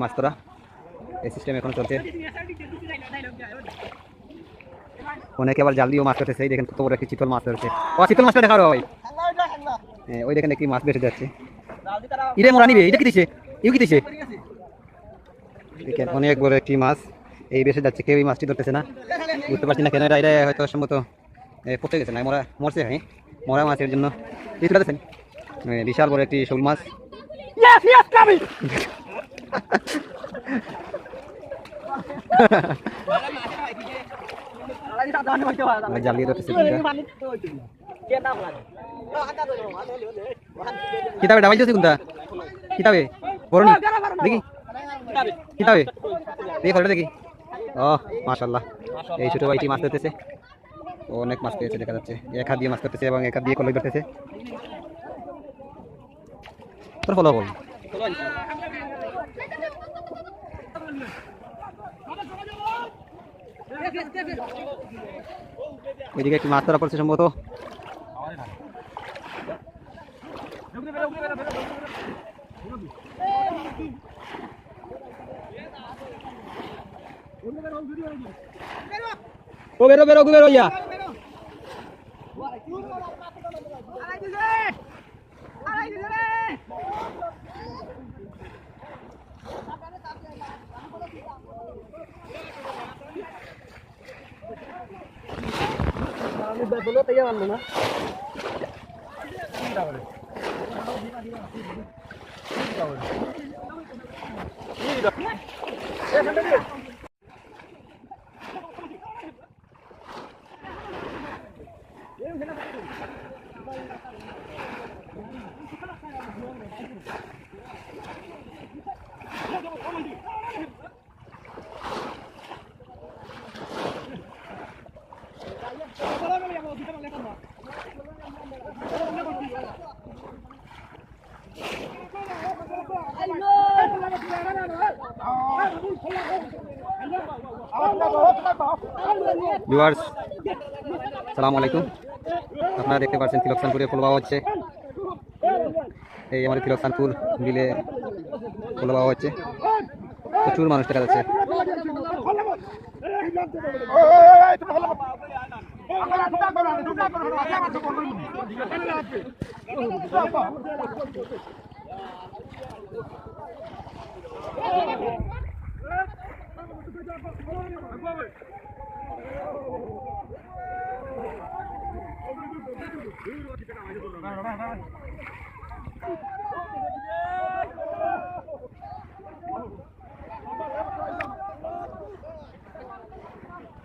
মাছ ধরা এই সিস্টেম এখনো চলছে। অনেকে আবার জাল দিয়েও মাছ ধরতেছে। এই দেখেন কত বড় একটি চিতল মাছ ধরছে। ও চিতল মাছটা দেখাও ভাই। হ্যাঁ ওই দেখেন একটি মাছ বেশি যাচ্ছে। ইরে মোরা নিবে, এটা কি দিছে? ইউ কি দিছে? দেখেন অনেক বড় একটি মাছ এই বেশি যাচ্ছে। কেউ এই মাছটি ধরতেছে না, বুঝতে পারছি না কেন। এটা হয়তো সম্ভবত পচে গেছে না, মরছে। হ্যাঁ মরা মাছের জন্য তুলে দিচ্ছেন। বিশাল বড় একটি শোল মাছ। জ্বালিয়ে ধরতেছে কিতাবে ডাবাই দিয়েছে কোনটা কিতাবে বড় দেখি কিতাবে দেখি ফটোটা দেখি। ও মাশাআল্লাহ এই ছোট ভাইটি মাছ ধরতেছে। অনেক মাছ পেয়েছে দেখা যাচ্ছে। এক হাত দিয়ে মাছ ধরতেছে এবং এক হাত দিয়ে কলাই ধরতেছে। তোর ফলো বল ওইদিকে একটি মাছ ধরা পড়ছে সম্ভবত। ও বেরো বেরো বেরো ইয়া ভিউয়ার্স আসসালামু আলাইকুম। আপনারা দেখতে পাচ্ছেন তিলকসানপুরে ফুল পাওয়া হচ্ছে। এই আমাদের তিলকসানপুর বিলে ফুল পাওয়া হচ্ছে। প্রচুর মানুষ দেখা যাচ্ছে।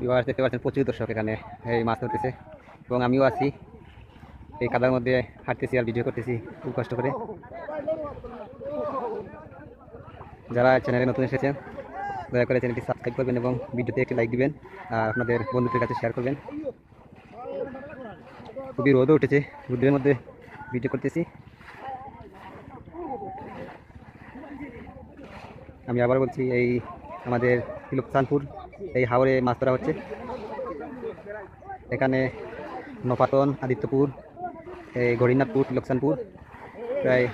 ভিউয়ার্স দেখতে পাচ্ছেন প্রচুর দর্শক এখানে এই মাছ ধরতেছে এবং আমিও আছি এই কাদার মধ্যে হাঁটতেছি আর ভিডিও করতেছি খুব কষ্ট করে। যারা চ্যানেলে নতুন এসেছেন দয়া করে চ্যানেলটি সাবস্ক্রাইব করবেন এবং ভিডিওতে একটি লাইক দিবেন আর আপনাদের বন্ধুদের কাছে শেয়ার করবেন। খুবই রোদও উঠেছে, রোদের মধ্যে ভিডিও করতেছি। আমি আবার বলছি এই আমাদের তিলকসানপুর এই হাওরে মাছ ধরা হচ্ছে। এখানে নপাতন, আদিত্যপুর, এই গরিনাথপুর, তিলকসানপুর প্রায়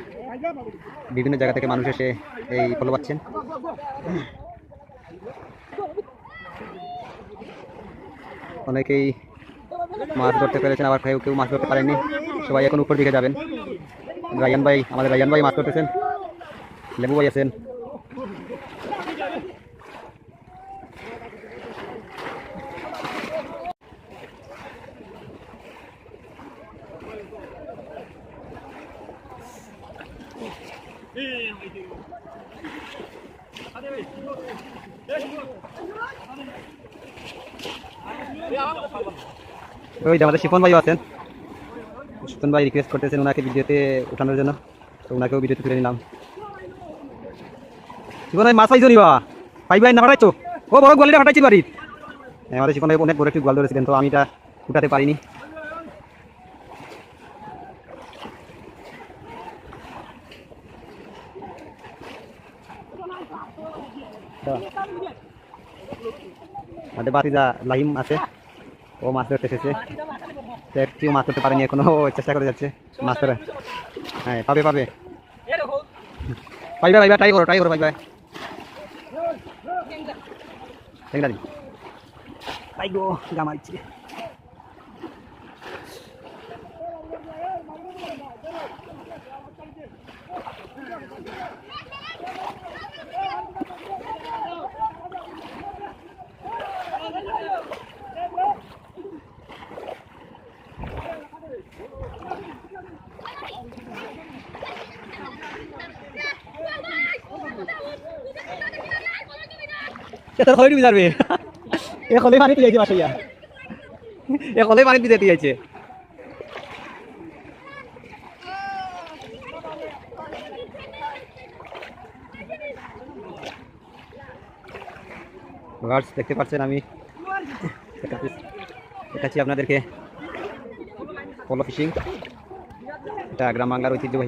বিভিন্ন জায়গা থেকে মানুষ এসে এই ফলো পাচ্ছেন। অনেকেই মাছ ধরতে পেরেছেন, আবার কেউ কেউ মাছ ধরতে পারেননি। সবাই এখন উপর দিকে যাবেন। রায়ান ভাই, আমাদের রায়ান ভাই মাছ ধরতেছেন, লেবু ভাই আছেন। ওই যে আমাদের শিপন ভাইও আছেন। শিপন ভাই রিকোয়েস্ট করতেছেন ওনাকে ভিডিওতে ওঠানোর জন্য, তো ওনাকেও ভিডিওতে তুলে নিলাম। শিপন ভাই মাছ পাইছো নিবা পাইবাই না ফাটাইছো? ও বড় গোয়ালিটা ফাটাইছি বাড়ির। আমাদের শিপন ভাই অনেক বড় একটি গোয়াল ধরেছিলেন, তো আমি এটা উঠাতে পারিনি। আমাদের বাতিজা লাহিম আছে, ও মাছ ধরতে এসেছে। কেউ মাছ ধরতে পারেনি এখনো, ও চেষ্টা করে যাচ্ছে মাছ ধরে। হ্যাঁ পাবে পাবে, পাইবা পাইবা, ট্রাই করো পাইবা। টেংরা দিন আই গো গামাইছে এটা তো হইনি যাবে এ কলে পানি তুই যাইছে বাসাইয়া এ কলে পানি দিতে যাইছে গার্ডস দেখতে পাচ্ছেন আমি দেখাচ্ছি আপনাদেরকে পলো ফিশিং এটা গ্রাম বাংলার ঐতিহ্যবাহী